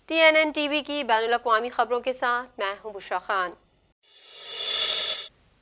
TNN TV کی بین الاقوامی خبروں کے ساتھ میں ہوں بشرا خان۔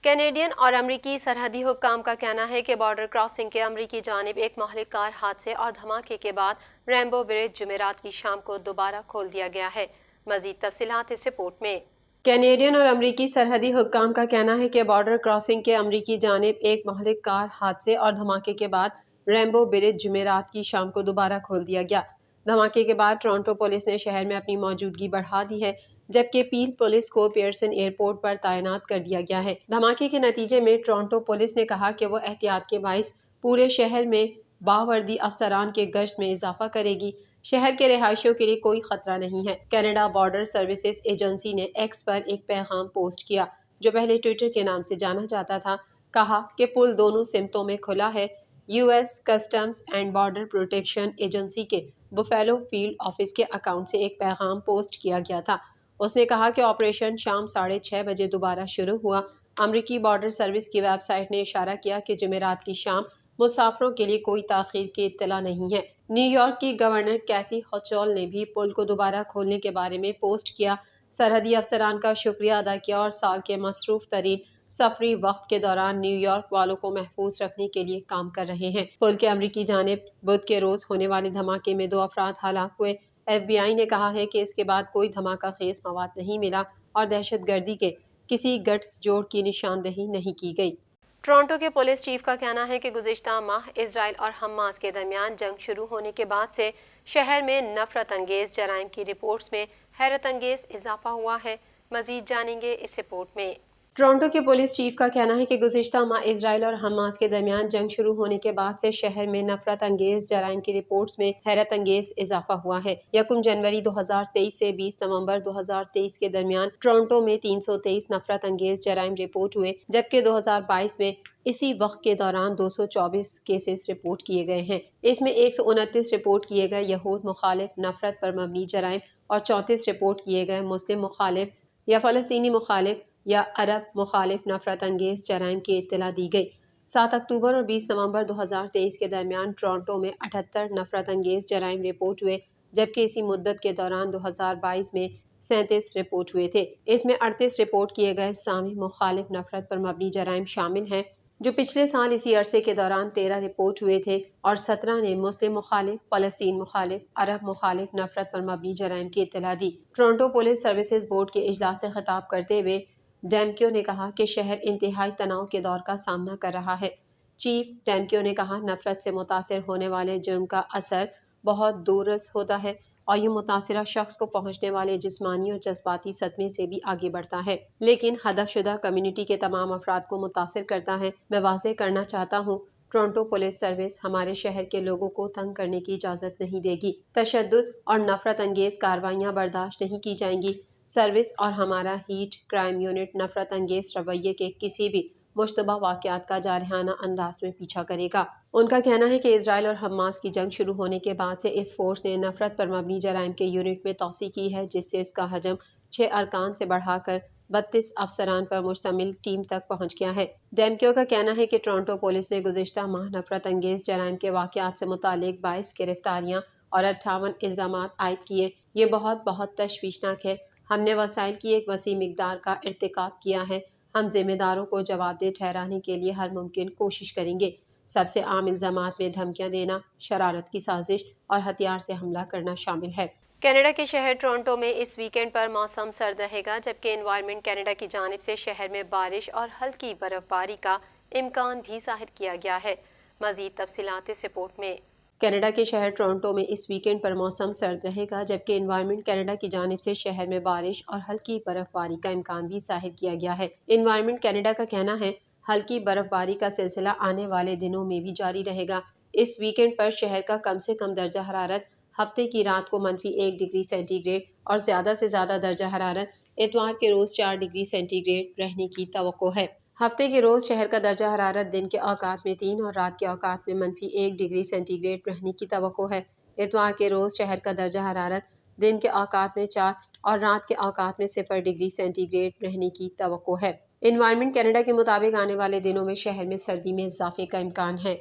کینیڈین اور امریکی سرحدی حکام کا کہنا ہے کہ بارڈر کراسنگ کے امریکی جانب ایک مہلک کار حادثے اور دھماکے کے بعد ریمبو برج جمعرات کی شام کو دوبارہ کھول دیا گیا ہے۔ مزید تفصیلات اس رپورٹ میں۔ کینیڈین اور امریکی سرحدی حکام کا کہنا ہے کہ بارڈر کراسنگ کے امریکی جانب ایک مہلک کار حادثے اور دھماکے کے بعد ریمبو برج جمعرات کی شام کو دوبارہ کھول دیا گیا۔ دھماکے کے بعد ٹورنٹو پولیس نے شہر میں اپنی موجودگی بڑھا دی ہے، جبکہ پیل پولیس کو پیئرسن ایئرپورٹ پر تعینات کر دیا گیا ہے۔ دھماکے کے نتیجے میں ٹورنٹو پولیس نے کہا کہ وہ احتیاط کے باعث پورے شہر میں باوردی افسران کے گشت میں اضافہ کرے گی۔ شہر کے رہائشیوں کے لیے کوئی خطرہ نہیں ہے۔ کینیڈا بارڈر سروسز ایجنسی نے ایکس پر ایک پیغام پوسٹ کیا، جو پہلے ٹویٹر کے نام سے جانا جاتا تھا۔ کہا کہ پل دونوں سمتوں میں کھلا ہے۔ U S customs and border protection agency کے بفیلو فیلڈ آفس کے اکاؤنٹ سے ایک پیغام پوسٹ کیا گیا تھا۔ اس نے کہا کہ آپریشن شام 6:30 بجے دوبارہ شروع ہوا۔ امریکی بارڈر سروس کی ویب سائٹ نے اشارہ کیا کہ جمعرات کی شام مسافروں کے لیے کوئی تاخیر کی اطلاع نہیں ہے۔ نیو یارک کی گورنر کیتھی ہوچول نے بھی پل کو دوبارہ کھولنے کے بارے میں پوسٹ کیا، سرحدی افسران کا شکریہ ادا کیا اور سال کے مصروف ترین سفری وقت کے دوران نیو یارک والوں کو محفوظ رکھنے کے لیے کام کر رہے ہیں۔ پل کے امریکی جانب بدھ کے روز ہونے والے دھماکے میں 2 افراد ہلاک ہوئے۔ FBI نے کہا ہے کہ اس کے بعد کوئی دھماکہ خیز مواد نہیں ملا اور دہشت گردی کے کسی گٹھ جوڑ کی نشاندہی نہیں کی گئی۔ ٹورنٹو کے پولیس چیف کا کہنا ہے کہ گزشتہ ماہ اسرائیل اور حماس کے درمیان جنگ شروع ہونے کے بعد سے شہر میں نفرت انگیز جرائم کی رپورٹس میں حیرت انگیز اضافہ ہوا ہے۔ مزید جانیں گے اس رپورٹ میں۔ ٹورنٹو کے پولیس چیف کا کہنا ہے کہ گزشتہ ماہ اسرائیل اور حماس کے درمیان جنگ شروع ہونے کے بعد سے شہر میں نفرت انگیز جرائم کی رپورٹس میں حیرت انگیز اضافہ ہوا ہے۔ 1 جنوری 2023 سے 20 نومبر 2023 کے درمیان ٹورنٹو میں 323 نفرت انگیز جرائم رپورٹ ہوئے، جبکہ 2022 میں اسی وقت کے دوران 224 کیسز رپورٹ کیے گئے ہیں۔ اس میں 129 رپورٹ کیے گئے یہود مخالف نفرت پر مبنی جرائم اور 34 رپورٹ کیے گئے مسلم مخالف یا فلسطینی مخالف یا عرب مخالف نفرت انگیز جرائم کی اطلاع دی گئی۔ 7 اکتوبر اور 20 نومبر 2023 کے درمیان ٹورنٹو میں 78 نفرت انگیز جرائم رپورٹ ہوئے، جبکہ اسی مدت کے دوران 2022 میں 37 رپورٹ ہوئے تھے۔ اس میں 38 رپورٹ کیے گئے سامی مخالف نفرت پر مبنی جرائم شامل ہیں، جو پچھلے سال اسی عرصے کے دوران 13 رپورٹ ہوئے تھے، اور 17 نے مسلم مخالف، فلسطین مخالف، عرب مخالف نفرت پر مبنی جرائم کی اطلاع دی۔ ٹورنٹو پولیس سروسز بورڈ کے اجلاس سے خطاب کرتے ہوئے ڈیمکیو نے کہا کہ شہر انتہائی تناؤ کے دور کا سامنا کر رہا ہے۔ چیف ڈیمکیو نے کہا، نفرت سے متاثر ہونے والے جرم کا اثر بہت دوررس ہوتا ہے اور یہ متاثرہ شخص کو پہنچنے والے جسمانی اور جذباتی صدمے سے بھی آگے بڑھتا ہے، لیکن ہدف شدہ کمیونٹی کے تمام افراد کو متاثر کرتا ہے۔ میں واضح کرنا چاہتا ہوں، ٹورنٹو پولیس سروس ہمارے شہر کے لوگوں کو تنگ کرنے کی اجازت نہیں دے گی۔ تشدد اور نفرت انگیز کارروائیاں برداشت نہیں کی جائیں گی۔ سروس اور ہمارا ہیٹ کرائم یونٹ نفرت انگیز رویے کے کسی بھی مشتبہ واقعات کا جارحانہ انداز میں پیچھا کرے گا۔ ان کا کہنا ہے کہ اسرائیل اور حماس کی جنگ شروع ہونے کے بعد سے اس فورس نے نفرت پر مبنی جرائم کے یونٹ میں توسیع کی ہے، جس سے اس کا حجم 6 ارکان سے بڑھا کر 32 افسران پر مشتمل ٹیم تک پہنچ گیا ہے۔ ڈیمکیو کا کہنا ہے کہ ٹورنٹو پولیس نے گزشتہ ماہ نفرت انگیز جرائم کے واقعات سے متعلق 22 گرفتاریاں اور 58 الزامات عائد کیے۔ یہ بہت تشویشناک ہے۔ ہم نے وسائل کی ایک وسیع مقدار کا ارتکاب کیا ہے۔ ہم ذمہ داروں کو جواب دہ ٹھہرانے کے لیے ہر ممکن کوشش کریں گے۔ سب سے عام الزامات میں دھمکیاں دینا، شرارت کی سازش اور ہتھیار سے حملہ کرنا شامل ہے۔ کینیڈا کے شہر ٹورنٹو میں اس ویکینڈ پر موسم سرد رہے گا، جبکہ انوائرمنٹ کینیڈا کی جانب سے شہر میں بارش اور ہلکی برف باری کا امکان بھی ظاہر کیا گیا ہے۔ مزید تفصیلات اس رپورٹ میں۔ کینیڈا کے شہر ٹورنٹو میں اس ویکینڈ پر موسم سرد رہے گا، جبکہ انوائرمنٹ کینیڈا کی جانب سے شہر میں بارش اور ہلکی برف باری کا امکان بھی ظاہر کیا گیا ہے۔ انوائرمنٹ کینیڈا کا کہنا ہے، ہلکی برف باری کا سلسلہ آنے والے دنوں میں بھی جاری رہے گا۔ اس ویکینڈ پر شہر کا کم سے کم درجہ حرارت ہفتے کی رات کو -1 ڈگری سینٹی گریڈ اور زیادہ سے زیادہ درجہ حرارت اتوار کے روز 4 ڈگری سینٹی گریڈ رہنے کی توقع ہے۔ ہفتے کے روز شہر کا درجہ حرارت دن کے اوقات میں 3 اور رات کے اوقات میں -1 ڈگری سینٹی گریڈ رہنے کی توقع ہے۔ اتوار کے روز شہر کا درجہ حرارت دن کے اوقات میں 4 اور رات کے اوقات میں 0 ڈگری سینٹی گریڈ رہنے کی توقع ہے۔ انوائرمنٹ کینیڈا کے مطابق آنے والے دنوں میں شہر میں سردی میں اضافے کا امکان ہے۔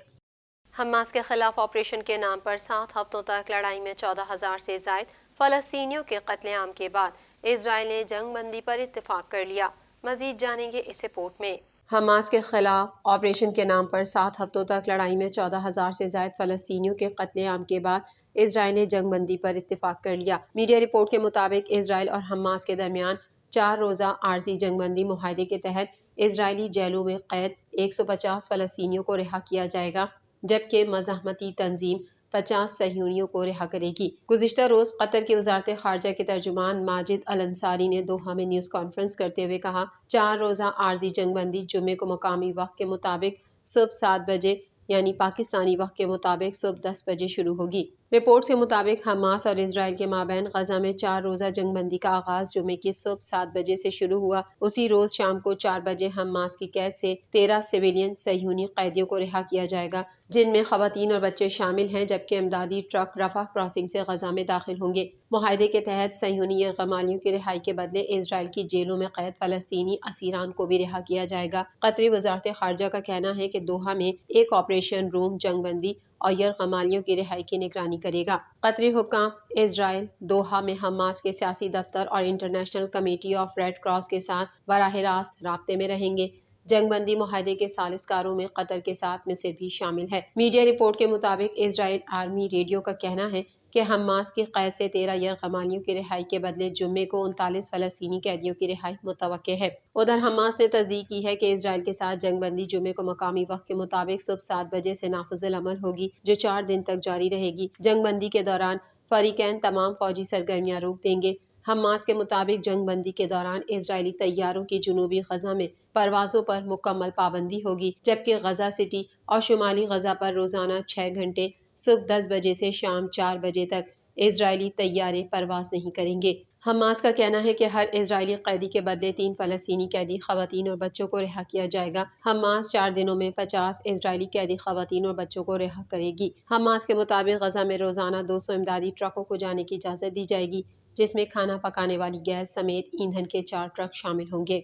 حماس کے خلاف آپریشن کے نام پر 7 ہفتوں تک لڑائی میں 14,000 سے زائد فلسطینیوں کے قتل عام کے بعد اسرائیل نے جنگ بندی پر اتفاق کر لیا۔ مزید جانیں گے اس رپورٹ میں۔ حماس کے خلاف آپریشن کے نام پر 7 ہفتوں تک لڑائی میں 14,000 سے زائد فلسطینیوں کے قتل عام کے بعد اسرائیل نے جنگ بندی پر اتفاق کر لیا۔ میڈیا رپورٹ کے مطابق اسرائیل اور حماس کے درمیان 4 روزہ عارضی جنگ بندی معاہدے کے تحت اسرائیلی جیلوں میں قید 150 فلسطینیوں کو رہا کیا جائے گا، جبکہ مزاحمتی تنظیم 50 صہیونیوں کو رہا کرے گی۔ گزشتہ روز قطر کی وزارت خارجہ کے ترجمان ماجد الانصاری نے دوحہ میں نیوز کانفرنس کرتے ہوئے کہا، 4 روزہ عارضی جنگ بندی جمعے کو مقامی وقت کے مطابق صبح 7 بجے یعنی پاکستانی وقت کے مطابق صبح 10 بجے شروع ہوگی۔ رپورٹس کے مطابق حماس اور اسرائیل کے مابین غزہ میں 4 روزہ جنگ بندی کا آغاز جمعے کی صبح 7 بجے سے شروع ہوا۔ اسی روز شام کو 4 بجے حماس کی قید سے 13 سویلین صہیونی قیدیوں کو رہا کیا جائے گا، جن میں خواتین اور بچے شامل ہیں، جبکہ امدادی ٹرک رفح کراسنگ سے غزہ میں داخل ہوں گے۔ معاہدے کے تحت صہیونی یرغمالیوں کی رہائی کے بدلے اسرائیل کی جیلوں میں قید فلسطینی اسیران کو بھی رہا کیا جائے گا۔ قطری وزارت خارجہ کا کہنا ہے کہ دوحہ میں ایک آپریشن روم جنگ بندی اور یرغمالیوں کی رہائی کی نگرانی کرے گا۔ قطری حکام اسرائیل دوحہ میں حماس کے سیاسی دفتر اور international committee of red cross کے ساتھ براہ راست رابطے میں رہیں گے۔ جنگ بندی معاہدے کے ثالث کاروں میں قطر کے ساتھ مصر بھی شامل ہے۔ میڈیا رپورٹ کے مطابق اسرائیل آرمی ریڈیو کا کہنا ہے کہ حماس کی قید سے 13 یرغمالیوں کی رہائی کے بدلے جمعے کو 39 فلسطینی قیدیوں کی رہائی متوقع ہے۔ ادھر حماس نے تصدیق کی ہے کہ اسرائیل کے ساتھ جنگ بندی جمعے کو مقامی وقت کے مطابق صبح 7 بجے سے نافذ العمل ہوگی، جو 4 دن تک جاری رہے گی۔ جنگ بندی کے دوران فریقین تمام فوجی سرگرمیاں روک دیں گے۔ حماس کے مطابق جنگ بندی کے دوران اسرائیلی طیاروں کی جنوبی غزہ میں پروازوں پر مکمل پابندی ہوگی، جبکہ غزہ سٹی اور شمالی غزہ پر روزانہ 6 گھنٹے صبح 10 بجے سے شام 4 بجے تک اسرائیلی طیارے پرواز نہیں کریں گے۔ حماس کا کہنا ہے کہ ہر اسرائیلی قیدی کے بدلے 3 فلسطینی قیدی خواتین اور بچوں کو رہا کیا جائے گا۔ حماس 4 دنوں میں 50 اسرائیلی قیدی خواتین اور بچوں کو رہا کرے گی۔ حماس کے مطابق غزہ میں روزانہ 200 امدادی ٹرکوں کو جانے کی اجازت دی جائے گی، جس میں کھانا پکانے والی گیس سمیت ایندھن کے 4 ٹرک شامل ہوں گے۔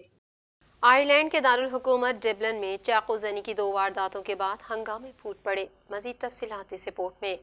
آئرلینڈ کے دارالحکومت ڈبلن میں چاقو زنی کی 2 وارداتوں کے بعد ہنگامے پھوٹ پڑے۔ مزید تفصیلات اس رپورٹ میں۔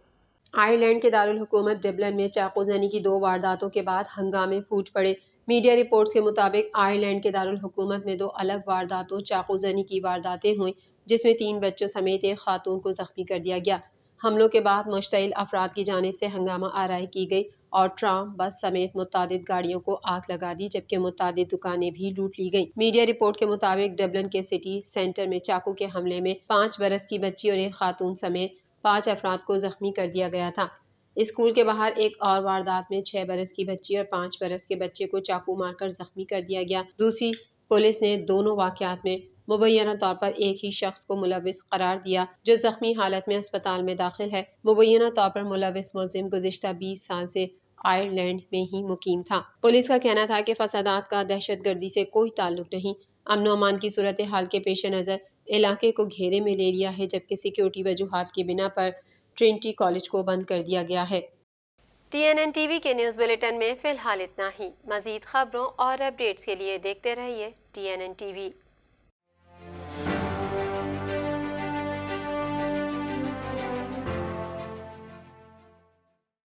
آئرلینڈ کے دارالحکومت ڈبلن میں چاقو زنی کی 2 وارداتوں کے بعد ہنگامے پھوٹ پڑے۔ میڈیا رپورٹس کے مطابق آئرلینڈ کے دارالحکومت میں 2 الگ وارداتوں چاقو زنی کی وارداتیں ہوئیں، جس میں 3 بچوں سمیت ایک خاتون کو زخمی کر دیا گیا۔ حملوں کے بعد مشتعل افراد کی جانب سے ہنگامہ آرائی کی گئی اور ٹرام، بس سمیت متعدد گاڑیوں کو آگ لگا دی، جبکہ متعدد دکانیں بھی لوٹ لی گئیں۔ میڈیا رپورٹ کے مطابق ڈبلن کے سٹی سینٹر میں چاقو کے حملے میں 5 برس کی بچی اور ایک خاتون سمیت 5 افراد کو زخمی کر دیا گیا تھا۔ اسکول کے باہر ایک اور واردات میں 6 برس کی بچی اور 5 برس کے بچے کو چاقو مار کر زخمی کر دیا گیا۔ دوسری پولیس نے دونوں واقعات میں مبینہ طور پر ایک ہی شخص کو ملوث قرار دیا، جو زخمی حالت میں اسپتال میں داخل ہے۔ مبینہ طور پر ملوث ملزم گزشتہ 20 سال سے آئرلینڈ میں ہی مقیم تھا۔ پولیس کا کہنا تھا کہ فسادات کا دہشت گردی سے کوئی تعلق نہیں۔ امن و امان کی صورتحال کے پیش نظر علاقے کو گھیرے میں لے لیا ہے، جبکہ سیکیورٹی وجوہات کی بنا پر ٹرینٹی کالج کو بند کر دیا گیا ہے۔ TNN ٹی وی کے نیوز بلیٹن میں فی الحال اتنا ہی۔ مزید خبروں اور اپڈیٹس کے لیے دیکھتے رہیے TNN ٹی وی۔